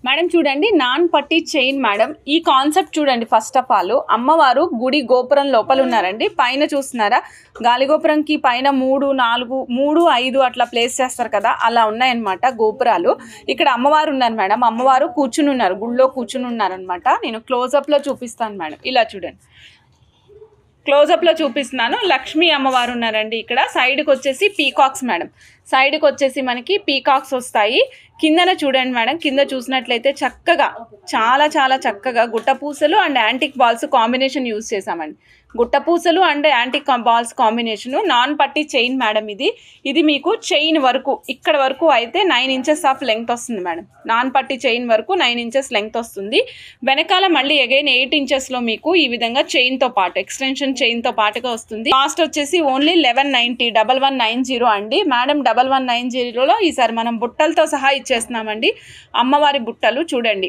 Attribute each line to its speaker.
Speaker 1: Madam చూడండి non పట్టి chain madam. ఈ కాన్సెప్ట్ చూడండి. ఫస్ట్ ఆఫ్ ఆల్ అమ్మవారు గుడి గోపురం లోపల ఉన్నారండి. పైన చూస్తున్నారా గాలిగోపురంకి పైన 3, 4, 3, 5 అట్లా ప్లేస్ చేస్తారు కదా, అలా ఉన్నాయన్నమాట గోపురాలు. ఇక్కడ అమ్మవారు ఉన్నారు మేడం. అమ్మవారు కూర్చుని ఉన్నారు, గుళ్ళో కూర్చుని ఉన్నారనమాట. నేను క్లోజప్లో చూపిస్తాను మేడం. ఇలా చూడండి, క్లోజప్లో చూపిస్తున్నాను. లక్ష్మీ అమ్మవారు ఉన్నారండి. ఇక్కడ సైడ్కి వచ్చేసి పీకాక్స్ మేడం. సైడ్కి వచ్చేసి మనకి పీకాక్స్ వస్తాయి. కిందన చూడండి మేడం, కింద చూసినట్లయితే చక్కగా చాలా చాలా చక్కగా గుట్టపూసలు and antique balls combination use చేసామండి. గుట్టపూసలు అండ్ యాంటిక్ బాల్స్ కాంబినేషను. నాన్ పట్టి చైన్ మేడం. ఇది మీకు చైన్ వరకు ఇక్కడ వరకు అయితే 9 ఇంచెస్ ఆఫ్ లెంగ్త్ వస్తుంది మేడం. నాన్ పట్టి చైన్ వరకు 9 ఇంచెస్ లెంగ్త్ వస్తుంది. వెనకాల మళ్ళీ అగైన్ 8 ఇంచెస్లో మీకు ఈ విధంగా చైన్తో పాటు ఎక్స్టెన్షన్ చైన్తో పాటుగా వస్తుంది. కాస్ట్ వచ్చేసి ఓన్లీ 1190 1190 అండి మేడం. 1190లో ఈసారి మనం బుట్టలతో సహా ఇచ్చేస్తున్నామండి. అమ్మవారి బుట్టలు చూడండి.